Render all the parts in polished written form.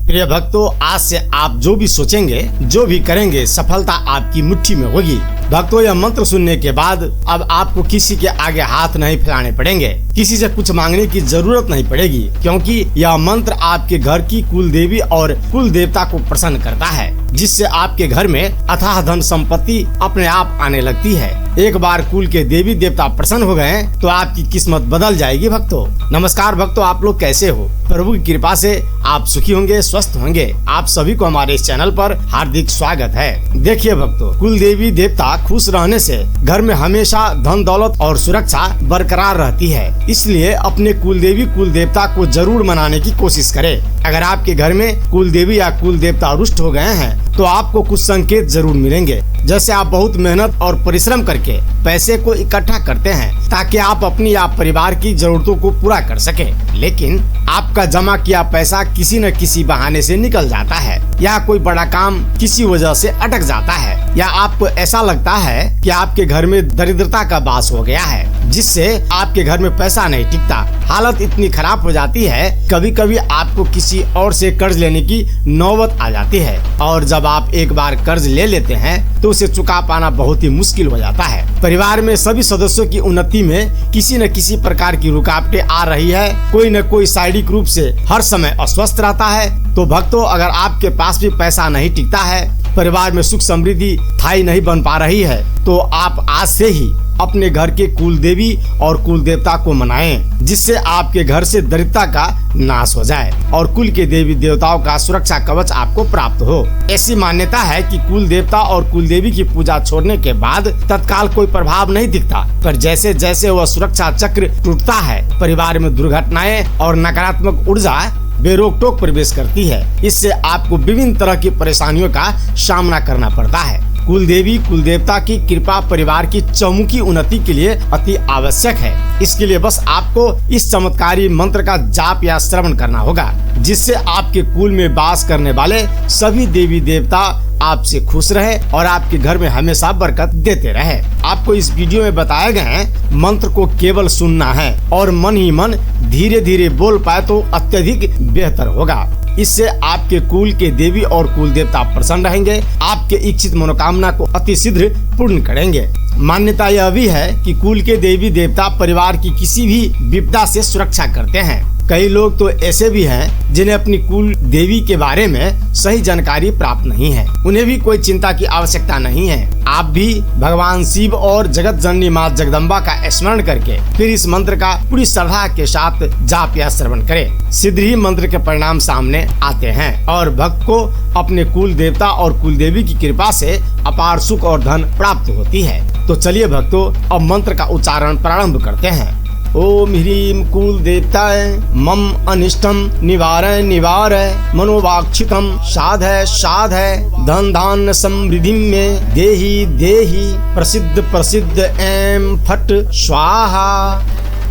प्रिय भक्तों, आज से आप जो भी सोचेंगे, जो भी करेंगे, सफलता आपकी मुट्ठी में होगी। भक्तों, यह मंत्र सुनने के बाद अब आपको किसी के आगे हाथ नहीं फैलाने पड़ेंगे, किसी से कुछ मांगने की जरूरत नहीं पड़ेगी, क्योंकि यह मंत्र आपके घर की कुल देवी और कुल देवता को प्रसन्न करता है, जिससे आपके घर में अथाह धन संपत्ति अपने आप आने लगती है। एक बार कुल के देवी देवता प्रसन्न हो गए तो आपकी किस्मत बदल जाएगी। भक्तों, नमस्कार भक्तों, आप लोग कैसे हो? प्रभु की कृपा से आप सुखी होंगे, स्वस्थ होंगे। आप सभी को हमारे इस चैनल पर हार्दिक स्वागत है। देखिए भक्तों, कुल देवी देवता खुश रहने से घर में हमेशा धन दौलत और सुरक्षा बरकरार रहती है। इसलिए अपने कुल देवी कुल देवता को जरूर मनाने की कोशिश करें। अगर आपके घर में कुल देवी या कुल देवता रुष्ट हो गए हैं तो आपको कुछ संकेत जरूर मिलेंगे। जैसे आप बहुत मेहनत और परिश्रम करके पैसे को इकट्ठा करते हैं ताकि आप अपनी या परिवार की जरूरतों को पूरा कर सके, लेकिन आपका जमा किया पैसा किसी न किसी बहाने से निकल जाता है, या कोई बड़ा काम किसी वजह से अटक जाता है, या आपको ऐसा लगता है कि आपके घर में दरिद्रता का वास हो गया है, जिससे आपके घर में पैसा नहीं टिकता। हालत इतनी खराब हो जाती है, कभी कभी आपको किसी और से कर्ज लेने की नौबत आ जाती है, और जब आप एक बार कर्ज ले लेते हैं तो उसे चुका पाना बहुत ही मुश्किल हो जाता है। परिवार में सभी सदस्यों की उन्नति में किसी न किसी प्रकार की रुकावटें आ रही है, कोई न कोई शारीरिक रूप से हर समय अस्वस्थ रहता है। तो भक्तों, अगर आपके पास भी पैसा नहीं टिकता है, परिवार में सुख समृद्धि स्थायी नहीं बन पा रही है, तो आप आज से ही अपने घर के कुल देवी और कुल देवता को मनाएं, जिससे आपके घर से दरिद्रता का नाश हो जाए और कुल के देवी देवताओं का सुरक्षा कवच आपको प्राप्त हो। ऐसी मान्यता है कि कुल देवता और कुल देवी की पूजा छोड़ने के बाद तत्काल कोई प्रभाव नहीं दिखता, पर जैसे जैसे वह सुरक्षा चक्र टूटता है, परिवार में दुर्घटनाएं और नकारात्मक ऊर्जा बेरोक टोक प्रवेश करती है। इससे आपको विभिन्न तरह की परेशानियों का सामना करना पड़ता है। कुल देवी कुल देवता की कृपा परिवार की चौमुखी उन्नति के लिए अति आवश्यक है। इसके लिए बस आपको इस चमत्कारी मंत्र का जाप या श्रवण करना होगा, जिससे आपके कुल में वास करने वाले सभी देवी देवता आपसे खुश रहे और आपके घर में हमेशा बरकत देते रहे। आपको इस वीडियो में बताए गए मंत्र को केवल सुनना है और मन ही मन धीरे धीरे बोल पाए तो अत्यधिक बेहतर होगा। इससे आपके कुल के देवी और कुल देवता प्रसन्न रहेंगे, आपके इच्छित मनोकामना को अति शीघ्र पूर्ण करेंगे। मान्यता यह भी है कि कुल के देवी देवता परिवार की किसी भी विपदा से सुरक्षा करते हैं। कई लोग तो ऐसे भी हैं जिन्हें अपनी कुल देवी के बारे में सही जानकारी प्राप्त नहीं है। उन्हें भी कोई चिंता की आवश्यकता नहीं है। आप भी भगवान शिव और जगत जननी माँ जगदम्बा का स्मरण करके फिर इस मंत्र का पूरी श्रद्धा के साथ जाप या श्रवण करें। शीघ्र ही मंत्र के परिणाम सामने आते हैं और भक्त को अपने कुल देवता और कुल देवी की कृपा से अपार सुख और धन प्राप्त होती है। तो चलिए भक्तों, अब मंत्र का उच्चारण प्रारंभ करते हैं। ओम ह्रीं कुल देवताय मम अनिष्टम निवारय निवारय मनोवाक्षितम साधय साधय धन धान्य समृद्धि में देहि देहि प्रसिद्ध प्रसिद्ध ऐं फट स्वाहा।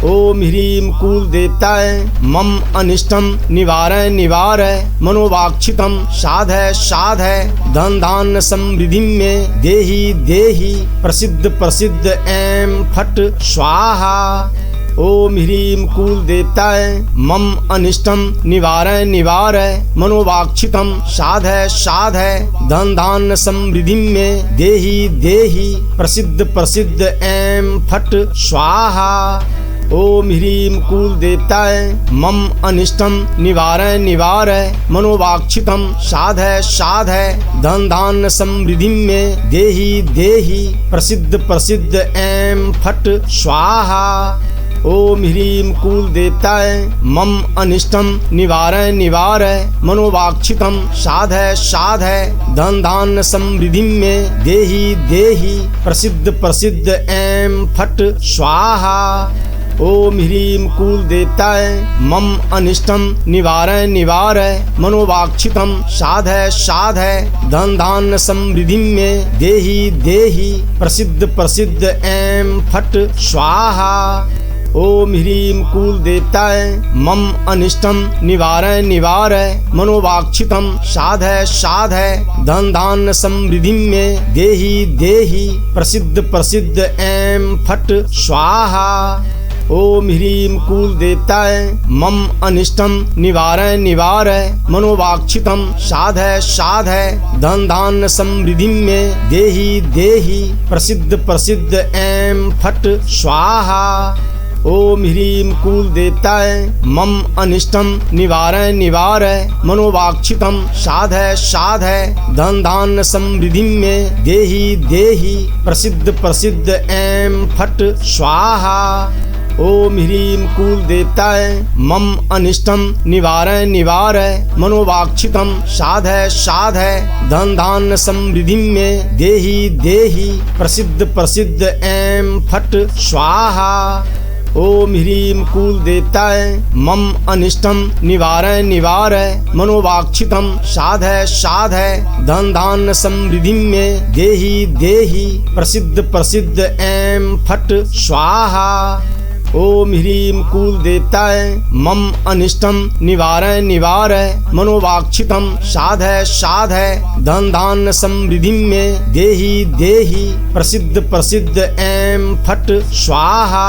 ओम ह्रीं कुल देवताय मम अनिष्टम निवारय निवारय मनोवाक्षितम साधय साधय धन धान्य समृद्धि में देहि देहि प्रसिद्ध प्रसिद्ध ऐं फट स्वाहा। ओम ह्रीं कुल देवताय मम अनिष्टम निवारय निवारय मनोवाक्षितम साधय साधय धन धान्य समृद्धि में देहि देहि प्रसिद्ध प्रसिद्ध ऐं फट स्वाहा। ओम ह्रीं कुल देवताय मम अनिष्टम निवारय निवारय मनोवाक्षितम साधय साधय धन धान्य समृद्धि में देहि देहि प्रसिद्ध प्रसिद्ध ऐं फट स्वाहा। ओम ह्रीं कुल देवताय मम अनिष्टम निवारय निवारय मनोवाक्षितम साधय साधय धन धान्य समृद्धि में देहि देहि प्रसिद्ध प्रसिद्ध ऐं फट स्वाहा। ओम ह्रीं कुल देवताय मम अनिष्टम निवारय निवारय मनोवाक्षितम साधय साधय धन धान्य समृद्धि में देहि देहि प्रसिद्ध प्रसिद्ध ऐं फट स्वाहा। ओम ह्रीं कुल देवताय मम अनिष्टम निवारय निवारय मनोवाक्षितम साधय साधय धन धान्य समृद्धि में देहि देहि प्रसिद्ध प्रसिद्ध ऐं फट स्वाहा। ओम ह्रीं कुल देवताय मम अनिष्टम निवारय निवारय मनोवाक्षितम साधय साधय धन धान्य समृद्धि में देहि देहि प्रसिद्ध प्रसिद्ध ऐं फट स्वाहा। ओम ह्रीं कुल देवताय मम अनिष्टम निवारय निवारय मनोवाक्षितम साधय साधय धन धान्य समृद्धि में देहि देहि प्रसिद्ध प्रसिद्ध ऐं फट स्वाहा। ओम ह्रीं कुल देवताय मम अनिष्टम निवारय निवारय मनोवाक्षितम साधय साधय धन धान्य समृद्धि में देहि देहि प्रसिद्ध प्रसिद्ध ऐं फट स्वाहा। ओम ह्रीं कुल देवताय मम अनिष्टम निवारय निवारय मनोवाक्षितम साधय साधय धन धान्य समृद्धि में देहि देहि प्रसिद्ध प्रसिद्ध ऐं फट स्वाहा। ओम ह्रीं कुल देवताय मम अनिष्टम निवारय निवारय मनोवाक्षितम साधय साधय धन धान्य समृद्धि में देहि देहि प्रसिद्ध प्रसिद्ध ऐं फट स्वाहा।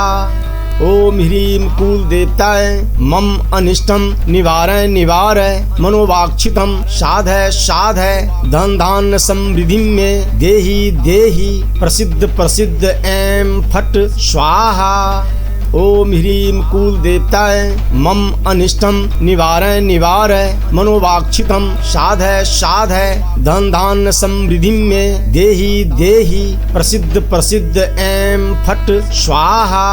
ओम ह्रीं कुल देवताय मम अनिष्टम निवारय निवारय मनोवाक्षितम साधय साधय धन धान्य समृद्धि में देहि देहि प्रसिद्ध प्रसिद्ध ऐं फट स्वाहा। ओम ह्रीं कुल देवताय मम अनिष्टम निवारय निवारय मनोवाक्षितम साधय साधय धन धान्य समृद्धि में देहि देहि प्रसिद्ध प्रसिद्ध ऐं फट स्वाहा।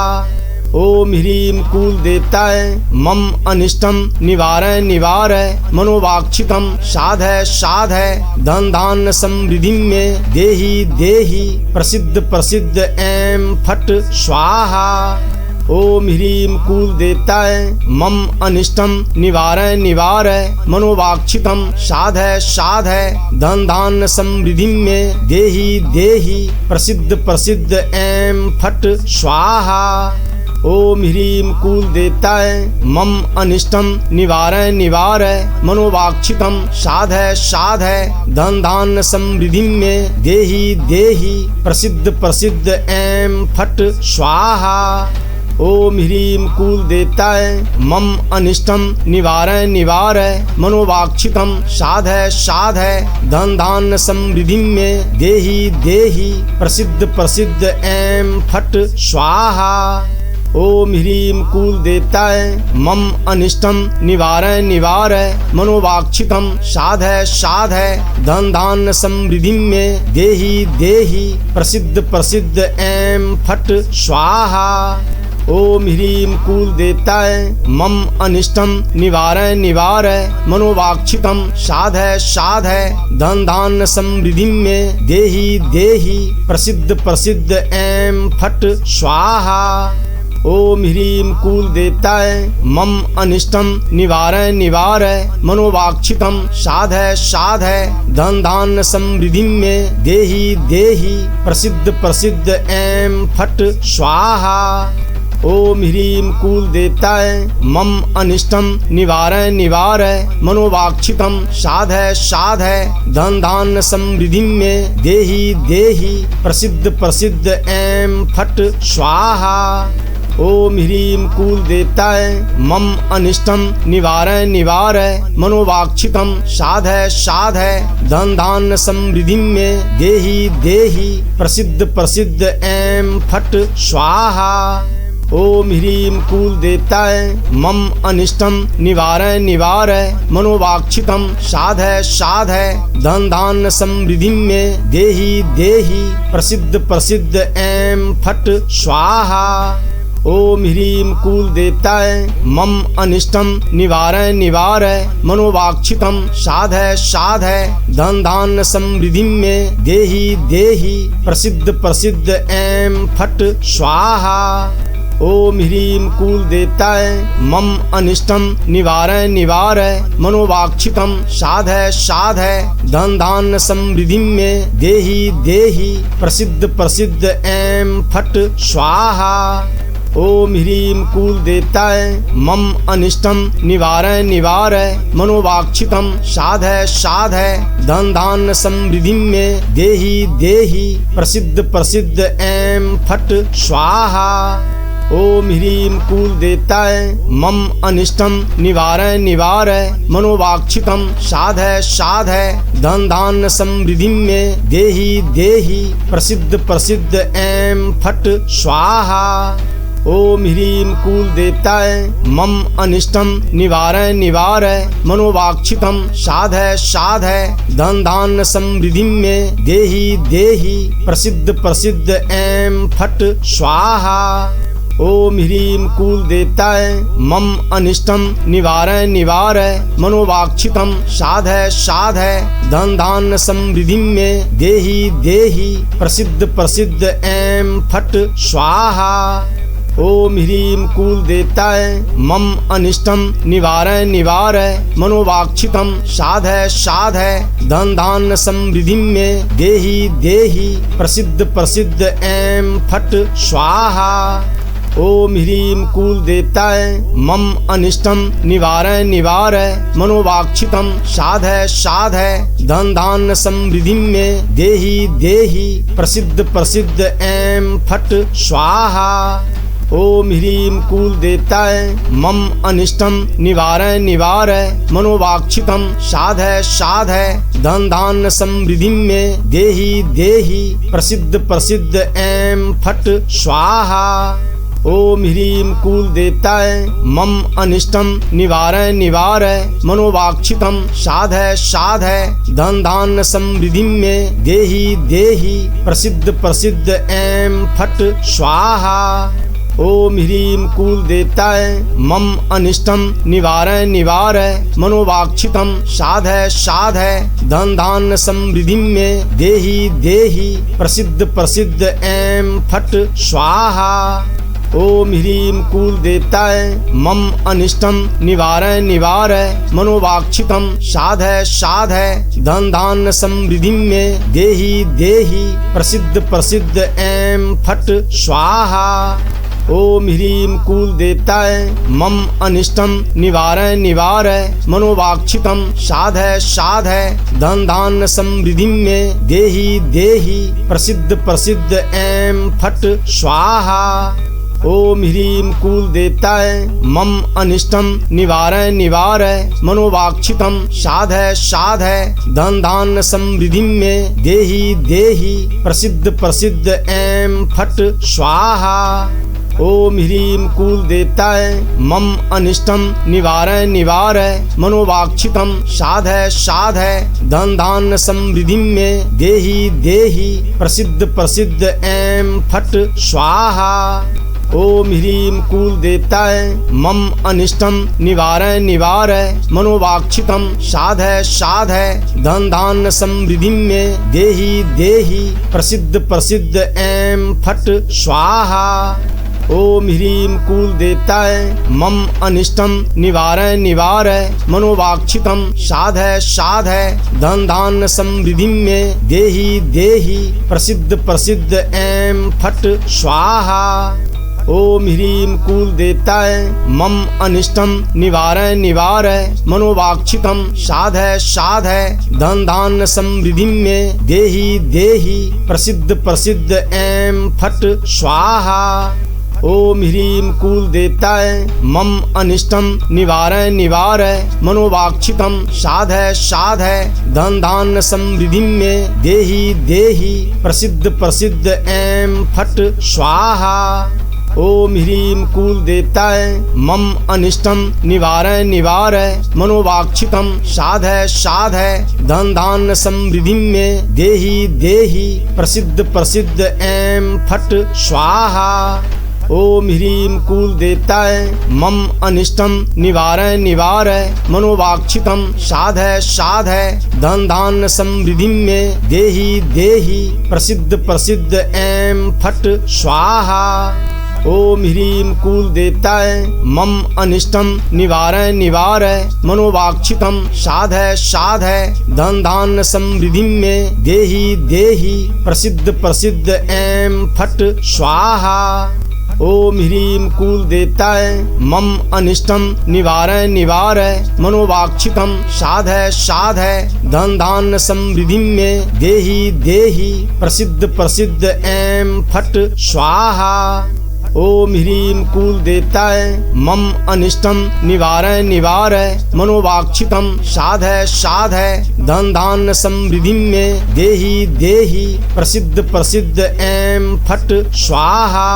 ओम ह्रीं कुल देवताय मम अनिष्टम निवारय निवारय मनोवाक्षितम साधय साधय धन धान्य समृद्धि में देहि देहि प्रसिद्ध प्रसिद्ध ऐं फट स्वाहा। ओम ह्रीं कुल देवताय मम अनिष्टम निवारय निवारय मनोवाक्षितम साधय साधय धन धान्य समृद्धि में देहि देहि प्रसिद्ध प्रसिद्ध ऐं फट स्वाहा। ओम ह्रीं कुल देवताय मम अनिष्टम निवारय निवारय मनोवाक्षितम साधय साधय धन धान्य समृद्धि में देहि देहि प्रसिद्ध प्रसिद्ध ऐं फट स्वाहा। ओम ह्रीं कुल देवताय मम अनिष्टम निवारय निवारय मनोवाक्षितम साधय साधय धन धान्य समृद्धि में देहि देहि प्रसिद्ध प्रसिद्ध ऐं फट स्वाहा। ओम ह्रीं कुल देवताय मम अनिष्टम निवारय निवारय मनोवाक्षितम साधय साधय धन धान्य समृद्धि में देहि देहि प्रसिद्ध प्रसिद्ध ऐं फट स्वाहा। ओम ह्रीं कुल देवताय मम अनिष्टम निवारय निवारय मनोवाक्षितम साधय साधय धन धान्य समृद्धि में देहि देहि प्रसिद्ध प्रसिद्ध ऐं फट स्वाहा। ओम ह्रीं कुल देवताय मम अनिष्टम निवारय निवारय मनोवाक्षितम साधय साधय धन धान्य समृद्धि में देहि देहि प्रसिद्ध प्रसिद्ध ऐं फट स्वाहा। ओम ह्रीं कुल देवताय मम अनिष्टम निवारय निवारय मनोवाक्षितम साधय साधय धन धान्य समृद्धि में देहि देहि प्रसिद्ध प्रसिद्ध ऐं फट स्वाहा। ओम ह्रीं कुल देवताय मम अनिष्टम निवारय निवारय मनोवाक्षितम साधय साधय धन धान्य समृद्धि में देहि देहि प्रसिद्ध प्रसिद्ध ऐं फट स्वाहा। ओम ह्रीं कुल देवताय मम अनिष्टम निवारय निवारय मनोवाक्षितम साधय साधय धन धान्य समृद्धि में देहि देहि प्रसिद्ध प्रसिद्ध ऐं फट स्वाहा। ओम ह्रीं कुल देवताय मम अनिष्टम निवारय निवारय मनोवाक्षितम साधय साधय धन धान्य समृद्धि में देहि देहि प्रसिद्ध प्रसिद्ध ऐं फट स्वाहा। ओम ह्रीं कुल देवताय मम अनिष्टम निवारय निवारय मनोवाक्षितम साधय साधय धन धान्य समृद्धि में देहि देहि प्रसिद्ध प्रसिद्ध ऐं फट स्वाहा। ओम ह्रीं कुल देवताय मम अनिष्टम निवारय निवारय मनोवाक्षितम साधय साधय धन धान्य समृद्धि में देहि देहि प्रसिद्ध प्रसिद्ध ऐं फट स्वाहा। ओम ह्रीं कुल देवताय मम अनिष्टम निवारय निवारय मनोवाक्षितम साधय साधय धन धान्य समृद्धि में देहि देहि प्रसिद्ध प्रसिद्ध ऐं फट स्वाहा। ओम ह्रीं कुल देवताय मम अनिष्टम निवारय निवारय मनोवाक्षितम साधय साधय धन धान्य समृद्धि में देहि देहि प्रसिद्ध प्रसिद्ध ऐं फट स्वाहा। ओम ह्रीं कुल देवताय मम अनिष्टम निवारय निवारय मनोवाक्षितम साधय साधय धन धान्य समृद्धि में देहि देहि प्रसिद्ध प्रसिद्ध ऐं फट स्वाहा। ओम ह्रीं कुल देवताय मम अनिष्टम निवारय निवारय मनोवाक्षितम साधय साधय धन धान्य समृद्धि में देहि देहि प्रसिद्ध प्रसिद्ध ऐं फट स्वाहा। ओम ह्रीं कुल देवताय मम अनिष्टम निवारय निवारय मनोवाक्षितम साधय साधय धन धान्य समृद्धि में देहि देहि प्रसिद्ध प्रसिद्ध ऐं फट स्वाहा। ओम ह्रीं कुल देवताय मम अनिष्टम निवारय निवारय मनोवाक्षितम साधय साधय धन धान्य समृद्धि में देहि देहि प्रसिद्ध प्रसिद्ध ऐं फट स्वाहा। ओम ह्रीं कुल देवताय मम अनिष्टम निवारय निवारय मनोवाक्षितम साधय साधय धन धान्य समृद्धि में देहि देहि प्रसिद्ध प्रसिद्ध ऐं फट स्वाहा। ओम ह्रीं कुल देवताय मम अनिष्टम निवारय निवारय मनोवाक्षितम साधय साधय धन धान्य समृद्धि में देहि देहि प्रसिद्ध प्रसिद्ध ऐं फट स्वाहा। ओम ह्रीं कुल देवताय मम अनिष्टम निवारय निवारय मनोवाक्षितम साधय साधय धन धान्य समृद्धि में देहि देहि प्रसिद्ध प्रसिद्ध ऐं फट स्वाहा। ओम ह्रीं कुल देवताय मम अनिष्टम निवारय निवारय मनोवाक्षितम साधय साधय धन धान्य समृद्धि में देहि देहि प्रसिद्ध प्रसिद्ध ऐं फट स्वाहा। ओम ह्रीं कुल देवताय मम अनिष्टम निवारय निवारय मनोवाक्षितम साधय साधय धन धान्य समृद्धि में देहि देहि प्रसिद्ध प्रसिद्ध ऐं फट स्वाहा। ओम ह्रीं कुल देवताय मम अनिष्टम निवारय निवारय मनोवाक्षितम साधय साधय धन धान्य समृद्धि में देहि देहि प्रसिद्ध प्रसिद्ध ऐं फट स्वाहा। ओम ह्रीं कुल देवताय मम अनिष्टम निवारय निवारय मनोवाक्षितम साधय साधय धन धान्य समृद्धि में देहि देहि प्रसिद्ध प्रसिद्ध ऐं फट स्वाहा। ओम ह्रीं कुल देवताय मम अनिष्टम निवारय निवारय मनोवाक्षितम साधय साधय धन धान्य समृद्धि में देहि देहि प्रसिद्ध प्रसिद्ध ऐं फट स्वाहा। ओम ह्रीं कुल देवताय मम अनिष्टम निवारय निवारय मनोवाक्षितम साधय साधय धन धान्य समृद्धि में देहि देहि प्रसिद्ध प्रसिद्ध ऐं फट स्वाहा। ओम ह्रीं कुल देवताय मम अनिष्टम निवारय निवारय मनोवाक्षितम साधय साधय धन धान्य समृद्धि में देहि देहि प्रसिद्ध प्रसिद्ध ऐं फट स्वाहा। ओम ह्रीं कुल देवताय मम अनिष्टम निवारय निवारय मनोवाक्षितम साधय साधय धन धान्य समृद्धि में देहि देहि प्रसिद्ध प्रसिद्ध ऐं फट स्वाहा। ओम ह्रीं कुल देवताय मम अनिष्टम निवारय निवारय मनोवाक्षितम साधय साधय धन धान्य समृद्धि में देहि देहि प्रसिद्ध प्रसिद्ध ऐं फट स्वाहा। ओम ह्रीं कुल देवताय मम अनिष्टम निवारय निवारय मनोवाक्षितम साधय साधय धन धान्य समृद्धि में देहि देहि प्रसिद्ध प्रसिद्ध ऐं फट स्वाहा। ओम ह्रीं कुल देवताय मम अनिष्टम निवारय निवारय मनोवाक्षितम साधय साधय धन धान्य समृद्धि में देहि देहि प्रसिद्ध प्रसिद्ध ऐं फट स्वाहा। ओम ह्रीं कुल देवताय मम अनिष्टम निवारय निवारय मनोवाक्षितम साधय साधय धन धान्य समृद्धि में देहि देहि प्रसिद्ध प्रसिद्ध ऐं फट स्वाहा।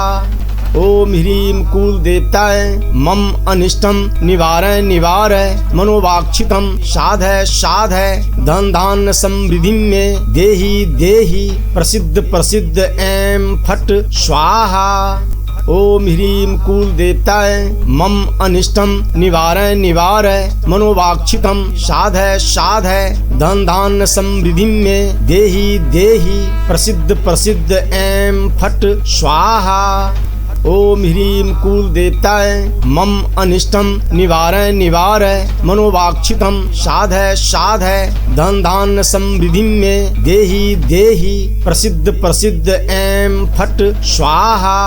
ओम ह्रीं कुल देवताय मम अनिष्टम निवारय निवारय मनोवाक्षितम साधय साधय धन धान्य समृद्धि में देहि देहि प्रसिद्ध प्रसिद्ध ऐं फट स्वाहा। ओम ह्रीं कुल देवताय मम अनिष्टम निवारय निवारय मनोवाक्षितम साधय साधय धन धान्य समृद्धि में देहि देहि प्रसिद्ध प्रसिद्ध ऐं फट स्वाहा। ओम ह्रीं कुल देवताय मम अनिष्टम निवारय निवारय मनोवाक्षितम साधय साधय धन धान्य समृद्धि में देहि देहि प्रसिद्ध प्रसिद्ध ऐं फट स्वाहा।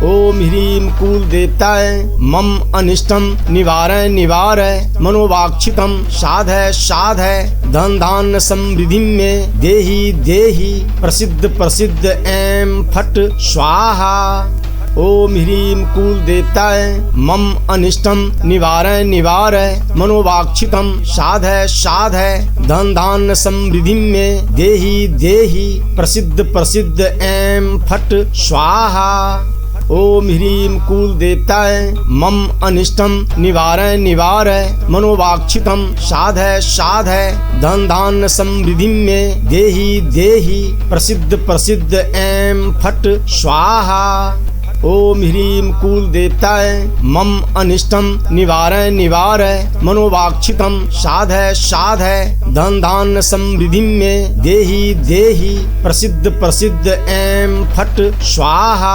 ओम ह्रीं कुल देवताय मम अनिष्टम निवारय निवारय मनोवाक्षितम साधय साधय धन धान्य समृद्धि में देहि देहि प्रसिद्ध प्रसिद्ध ऐं फट स्वाहा। ओम ह्रीं कुल देवताय मम अनिष्टम निवारय निवारय मनोवाक्षितम साधय साधय धन धान्य समृद्धि में देहि देहि प्रसिद्ध प्रसिद्ध ऐं फट स्वाहा। ओम ह्रीं कुल देवताय मम अनिष्टम निवारय निवारय मनोवाक्षितम साधय साधय धन धान्य समृद्धि में देहि देहि प्रसिद्ध प्रसिद्ध ऐं फट स्वाहा। ओम ह्रीं कुल देवताय मम अनिष्टम निवारय निवारय मनोवाक्षितम साधय साधय धन धान्य समृद्धि में देहि देहि प्रसिद्ध प्रसिद्ध ऐं फट स्वाहा।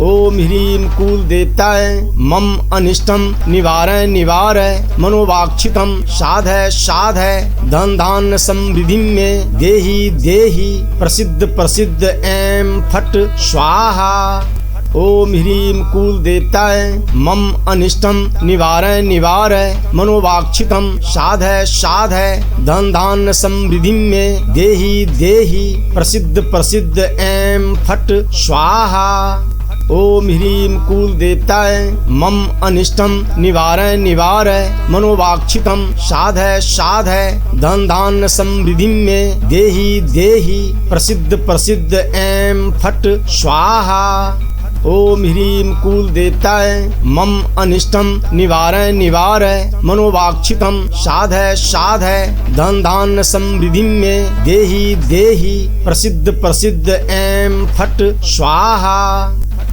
ओम ह्रीं कुल देवताय मम अनिष्टम निवारय निवारय मनोवाक्षितम साधय साधय धन धान्य समृद्धि में देहि देहि प्रसिद्ध प्रसिद्ध ऐं फट स्वाहा। ओम ह्रीं कुल देवताय मम अनिष्टम निवारय निवारय मनोवाक्षितम साधय साधय धन धान्य समृद्धि में देहि देहि प्रसिद्ध प्रसिद्ध ऐं फट स्वाहा। ओम ह्रीं कुल देवताय मम अनिष्टम निवारय निवारय मनोवाक्षितम साधय साधय धन धान्य समृद्धि में देहि देहि प्रसिद्ध प्रसिद्ध ऐं फट स्वाहा। ओम ह्रीं कुल देवताय मम अनिष्टम निवारय निवारय मनोवाक्षितम साधय साधय धन धान्य समृद्धि में देहि देहि प्रसिद्ध प्रसिद्ध ऐं फट स्वाहा।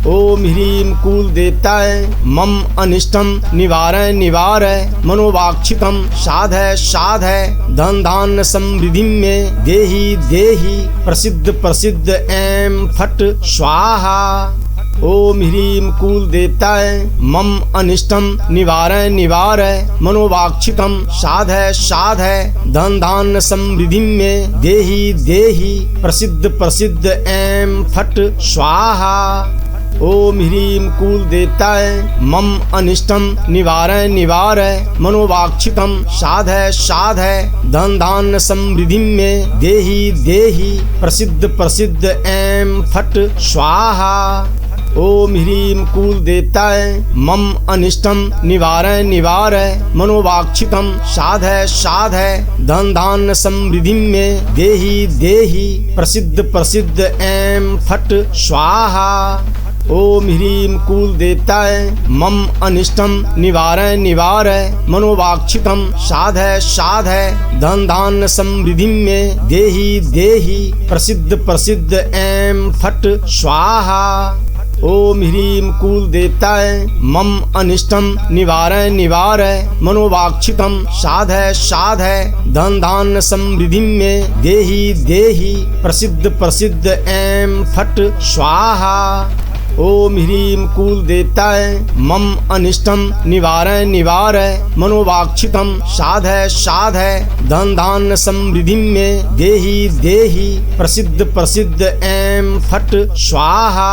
ओम ह्रीं कुल देवताय मम अनिष्टम निवारय निवारय मनोवाक्षितम साधय साधय धन धान्य समृद्धि में देहि देहि प्रसिद्ध प्रसिद्ध ऐं फट स्वाहा। ओम ह्रीं कुल देवताय मम अनिष्टम निवारय निवारय मनोवाक्षितम साधय साधय धन धान्य समृद्धि में देहि देहि प्रसिद्ध प्रसिद्ध ऐं फट स्वाहा। ओम ह्रीं कुल देवताय मम अनिष्टम निवारय निवारय मनोवाक्षितम साधय साधय धन धान्य समृद्धि में देहि देहि प्रसिद्ध प्रसिद्ध ऐं फट स्वाहा। ओम ह्रीं कुल देवताय मम अनिष्टम निवारय निवारय मनोवाक्षितम साधय साधय धन धान्य समृद्धि में देहि देहि प्रसिद्ध प्रसिद्ध ऐं फट स्वाहा। ओम ह्रीं कुल देवताय मम अनिष्टम निवारय निवारय मनोवाक्षितम साधय साधय धन धान्य समृद्धि में देहि देहि प्रसिद्ध प्रसिद्ध ऐं फट स्वाहा। ओम ह्रीं कुल देवताय मम अनिष्टम निवारय निवारय मनोवाक्षितम साधय साधय धन धान्य समृद्धि में देहि देहि प्रसिद्ध प्रसिद्ध ऐं फट स्वाहा। ओम ह्रीं कुल देवताय मम अनिष्टम निवारय निवारय मनोवाक्षितम साधय साधय धन धान्य समृद्धि में देहि देहि प्रसिद्ध प्रसिद्ध ऐं फट स्वाहा।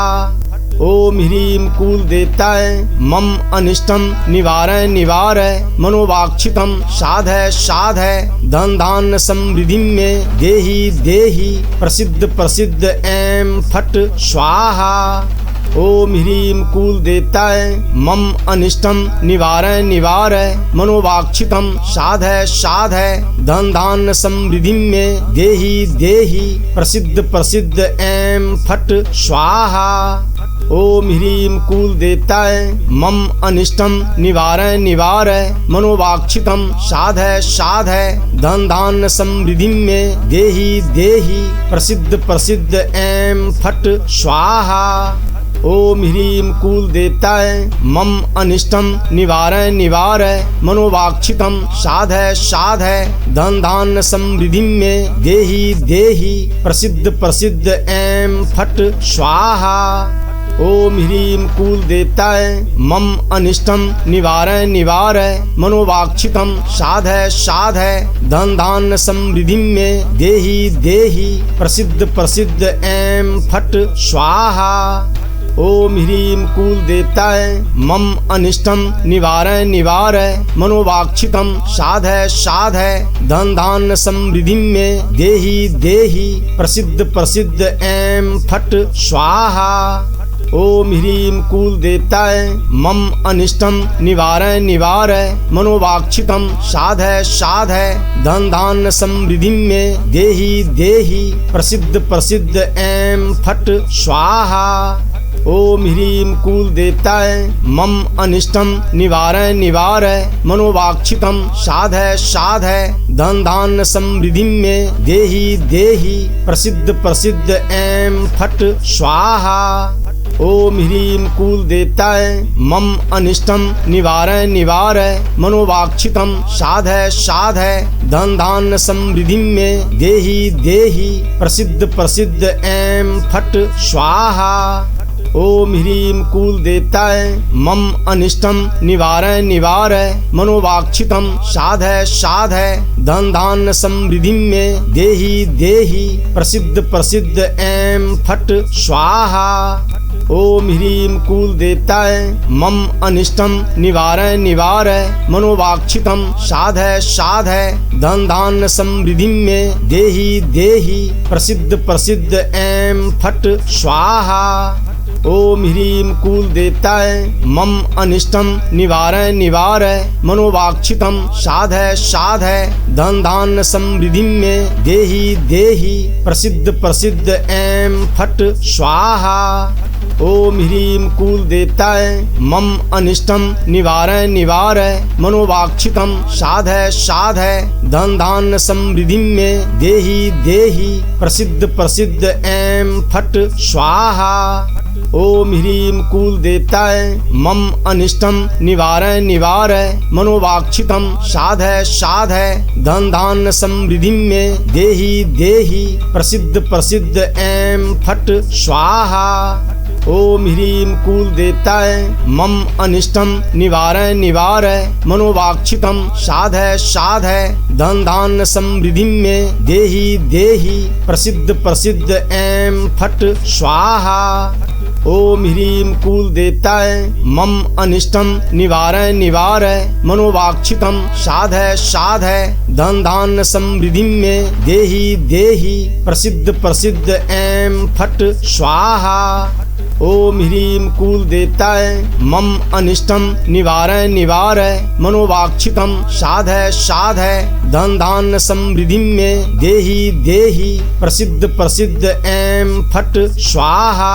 ओम ह्रीं कुल देवताय मम अनिष्टम निवारय निवारय मनोवाक्षितम साधय साधय धन धान्य समृद्धि में देहि देहि प्रसिद्ध प्रसिद्ध ऐं फट स्वाहा। ओम ह्रीं कुल देवताय मम अनिष्टम निवारय निवारय मनोवाक्षितम साधय साधय धन धान्य समृद्धि में देहि देहि प्रसिद्ध प्रसिद्ध ऐं फट स्वाहा। ओम ह्रीं कुल देवताय मम अनिष्टम निवारय निवारय मनोवाक्षितम साधय साधय धन धान्य समृद्धि में देहि देहि प्रसिद्ध प्रसिद्ध ऐं फट स्वाहा। ओम ह्रीं कुल देवताय मम अनिष्टम निवारय निवारय मनोवाक्षितम साधय साधय धन धान्य समृद्धि में देहि देहि प्रसिद्ध प्रसिद्ध ऐं फट स्वाहा। ओम ह्रीं कुल देवताय मम अनिष्टम निवारय निवारय मनोवाक्षितम साधय साधय धन धान्य समृद्धि में देहि देहि प्रसिद्ध प्रसिद्ध ऐं फट स्वाहा। ओम ह्रीं कुल देवताय मम अनिष्टम निवारय निवारय मनोवाक्षितम साधय साधय धन धान्य समृद्धि में देहि देहि प्रसिद्ध प्रसिद्ध ऐं फट स्वाहा। ओम ह्रीं कुल देवताय मम अनिष्टम निवारय निवारय मनोवाक्षितम साधय साधय धन धान्य समृद्धि में देहि देहि प्रसिद्ध प्रसिद्ध ऐं फट स्वाहा। ओम ह्रीं कुल देवताय मम अनिष्टम निवारय निवारय मनोवाक्षितम साधय साधय धन धान्य समृद्धि में देहि देहि प्रसिद्ध प्रसिद्ध ऐं फट स्वाहा। ओम ह्रीं कुल देवताय मम अनिष्टम निवारय निवारय मनोवाक्षितम साधय साधय धन धान्य समृद्धि में देहि देहि प्रसिद्ध प्रसिद्ध ऐं फट स्वाहा। ओम ह्रीं कुल देवताय मम अनिष्टम निवारय निवारय मनोवाक्षितम साधय साधय धन धान्य समृद्धि में देहि देहि प्रसिद्ध प्रसिद्ध ऐं फट स्वाहा। ओम ह्रीं कुल देवताय मम अनिष्टम निवारय निवारय मनोवाक्षितम साधय साधय धन धान्य समृद्धि में देहि देहि प्रसिद्ध प्रसिद्ध ऐं फट स्वाहा। ओम ह्रीं कुल देवताय मम अनिष्टम निवारय निवारय मनोवाक्षितम साधय साधय धन धान्य समृद्धि में देहि देहि प्रसिद्ध प्रसिद्ध ऐं फट स्वाहा। ओम ह्रीं कुल देवताय मम अनिष्टम निवारय निवारय मनोवाक्षितम साधय साधय धन धान्य समृद्धि में देहि देहि प्रसिद्ध प्रसिद्ध ऐं फट स्वाहा। ओम ह्रीं कुल देवताय मम अनिष्टम निवारय निवारय मनोवाक्षितम साधय साधय धन धान्य समृद्धि में देहि देहि प्रसिद्ध प्रसिद्ध ऐं फट स्वाहा। ओम ह्रीं कुल देवताय मम अनिष्टम निवारय निवारय मनोवाक्षितम साधय साधय धन धान्य समृद्धि में देहि देहि प्रसिद्ध प्रसिद्ध ऐं फट स्वाहा। ओम ह्रीं कुल देवताय मम अनिष्टम निवारय निवारय मनोवाक्षितम साधय साधय धन धान्य समृद्धि में देहि देहि प्रसिद्ध प्रसिद्ध ऐं फट स्वाहा। ओम ह्रीं कुल देवताय मम अनिष्टम निवारय निवारय मनोवाक्षितम साधय साधय धन धान्य समृद्धि में देहि देहि प्रसिद्ध प्रसिद्ध ऐं फट स्वाहा।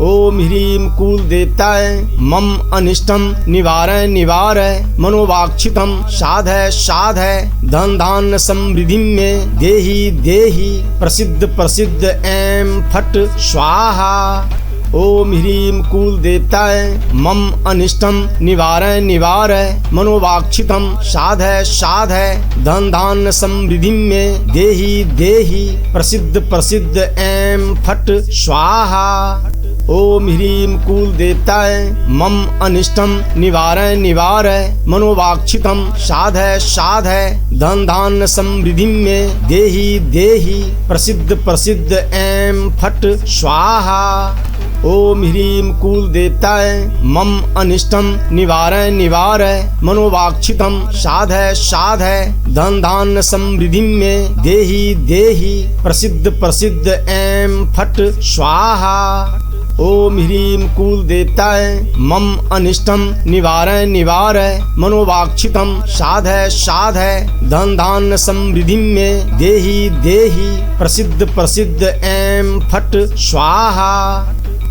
ओम ह्रीं कुल देवताय मम अनिष्टम निवारय निवारय मनोवाक्षितम साधय साधय धन धान्य समृद्धि में देहि देहि प्रसिद्ध प्रसिद्ध ऐं फट स्वाहा। ओम ह्रीं कुल देवताय मम अनिष्टम निवारय निवारय मनोवाक्षितम साधय साधय धन धान्य समृद्धि में देहि देहि प्रसिद्ध प्रसिद्ध ऐं फट स्वाहा। ओम ह्रीं कुल देवताय मम अनिष्टम निवारय निवारय मनोवाक्षितम साधय साधय धन धान्य समृद्धि में देहि देहि प्रसिद्ध प्रसिद्ध ऐं फट स्वाहा। ओम ह्रीं कुल देवताय मम अनिष्टम निवारय निवारय मनोवाक्षितम साधय साधय धन धान्य समृद्धि में देहि देहि प्रसिद्ध प्रसिद्ध ऐं फट स्वाहा। ओम ह्रीं कुल देवताय मम अनिष्टम निवारय निवारय मनोवाक्षितम साधय साधय धन धान्य समृद्धि में देहि देहि प्रसिद्ध प्रसिद्ध ऐं फट स्वाहा।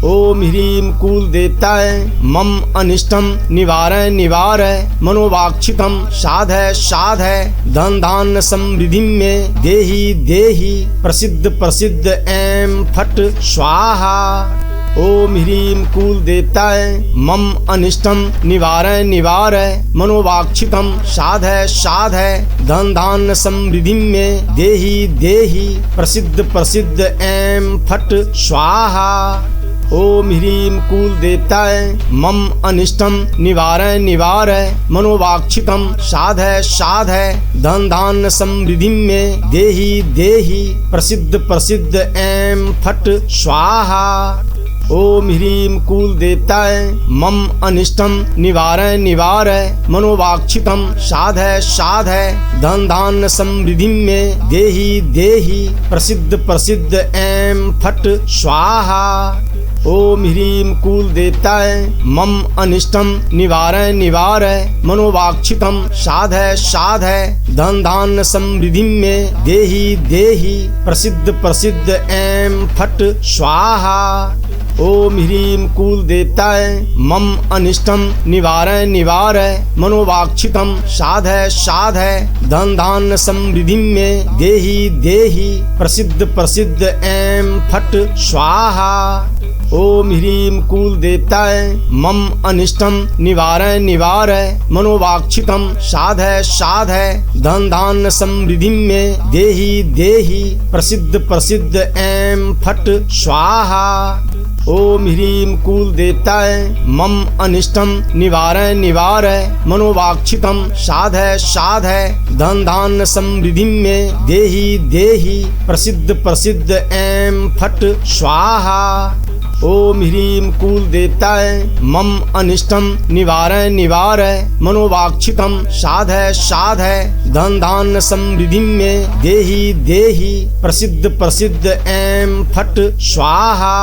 ओम ह्रीं कुल देवताय मम अनिष्टम निवारय निवारय मनोवाक्षितम साधय साधय धन धान्य समृद्धि में देहि देहि प्रसिद्ध प्रसिद्ध ऐं फट स्वाहा। ओम ह्रीं कुल देवताय मम अनिष्टम निवारय निवारय मनोवाक्षितम साधय साधय धन धान्य समृद्धि में देहि देहि प्रसिद्ध प्रसिद्ध ऐं फट स्वाहा। ओम ह्रीं कुल देवताय मम अनिष्टम निवारय निवारय मनोवाक्षितम साधय साधय धन धान्य समृद्धि में देहि देहि प्रसिद्ध प्रसिद्ध ऐं फट स्वाहा। ओम ह्रीं कुल देवताय मम अनिष्टम निवारय निवारय मनोवाक्षितम साधय साधय धन धान्य समृद्धि में देहि देहि प्रसिद्ध प्रसिद्ध ऐं फट स्वाहा। ओम ह्रीं कुल देवताय मम अनिष्टम निवारय निवारय मनोवाक्षितम साधय साधय धन धान्य समृद्धि में देहि देहि प्रसिद्ध प्रसिद्ध ऐं फट स्वाहा। ओम ह्रीं कुल देवताय मम अनिष्टम निवारय निवारय मनोवाक्षितम साधय साधय धन धान्य समृद्धि में देहि देहि प्रसिद्ध प्रसिद्ध ऐं फट स्वाहा। ओम ह्रीं कुल देवताय मम अनिष्टम निवारय निवारय मनोवाक्षितम साधय साधय धन धान्य समृद्धि में देहि देहि प्रसिद्ध प्रसिद्ध ऐं फट स्वाहा। ओम ह्रीं कुल देवताय मम अनिष्टम निवारय निवारय मनोवाक्षितम साधय साधय धन धान्य समृद्धि में देहि देहि प्रसिद्ध प्रसिद्ध ऐं फट स्वाहा। ओम ह्रीं कुल देवताय मम अनिष्टम निवारय निवारय मनोवाक्षितम साधय साधय धन धान्य समृद्धि में देहि देहि प्रसिद्ध प्रसिद्ध ऐं फट स्वाहा।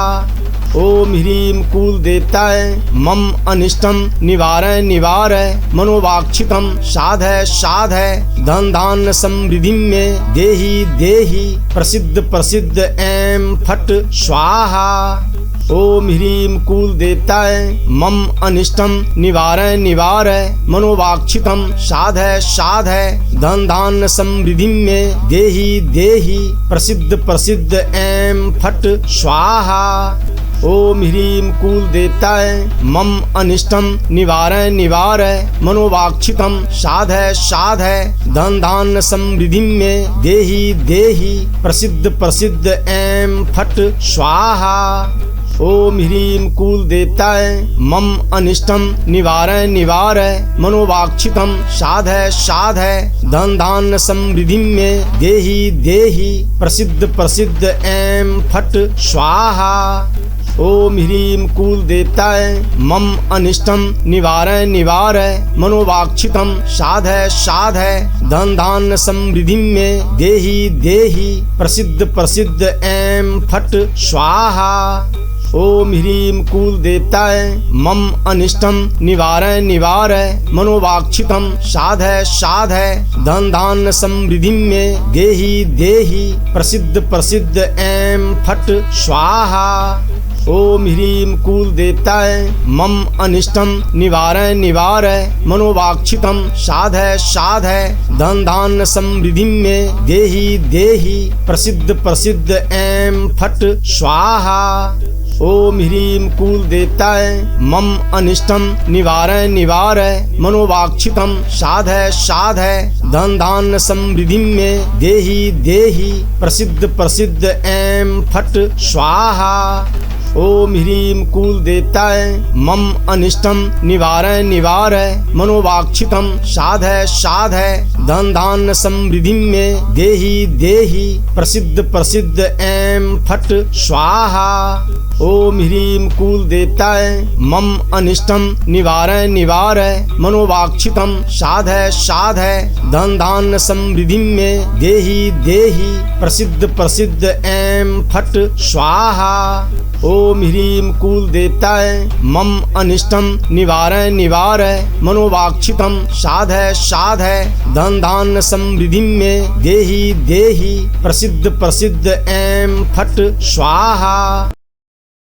ओम ह्रीं कुल देवताय मम अनिष्टम निवारय निवारय मनोवाक्षितम साधय साधय धन धान्य समृद्धि में देहि देहि प्रसिद्ध प्रसिद्ध ऐं फट स्वाहा। ओम ह्रीं कुल देवताय मम अनिष्टम निवारय निवारय मनोवाक्षितम साधय साधय धन धान्य समृद्धि में देहि देहि प्रसिद्ध प्रसिद्ध ऐं फट स्वाहा। ओम ह्रीं कुल देवताय मम अनिष्टम निवारय निवारय मनोवाक्षितम साधय साधय धन धान्य समृद्धि में देहि देहि प्रसिद्ध प्रसिद्ध ऐं फट स्वाहा। ओम ह्रीं कुल देवताय मम अनिष्टम निवारय निवारय मनोवाक्षितम साधय साधय धन धान्य समृद्धि में देहि देहि प्रसिद्ध प्रसिद्ध ऐं फट स्वाहा। ओम ह्रीं कुल देवताय मम अनिष्टम निवारय निवारय मनोवाक्षितम साधय साधय धन धान्य समृद्धि में देहि देहि प्रसिद्ध प्रसिद्ध ऐं फट स्वाहा। ओम ह्रीं कुल देवताय मम अनिष्टम निवारय निवारय मनोवाक्षितम साधय साधय धन धान्य समृद्धि में देहि देहि प्रसिद्ध प्रसिद्ध ऐं फट स्वाहा। ओम ह्रीं कुल देवताय मम अनिष्टम निवारय निवारय मनोवाक्षितम साधय साधय धन धान्य समृद्धि में देहि देहि प्रसिद्ध प्रसिद्ध ऐं फट स्वाहा। ओम ह्रीं कुल देवताय मम अनिष्टम निवारय निवारय मनोवाक्षितम साधय साधय धन धान्य समृद्धि में देहि देहि प्रसिद्ध प्रसिद्ध ऐं फट स्वाहा। ओम ह्रीं कुल देवताय मम अनिष्टम निवारय निवारय मनोवाक्षितम साधय साधय धन धान्य समृद्धि में देहि देहि प्रसिद्ध प्रसिद्ध ऐं फट स्वाहा। ओम ह्रीं कुल देवताय मम अनिष्टम निवारय निवारय मनोवाक्षितम साधय साधय धन धान्य समृद्धि में देहि देहि प्रसिद्ध प्रसिद्ध ऐं फट स्वाहा। ओम ह्रीम कुल देवताय मम अनिष्टम निवारय निवारय मनोवाक्षितम साधय साधय धन धान्य समृद्धि में देहि देहि प्रसिद्ध प्रसिद्ध एम फट स्वाहा।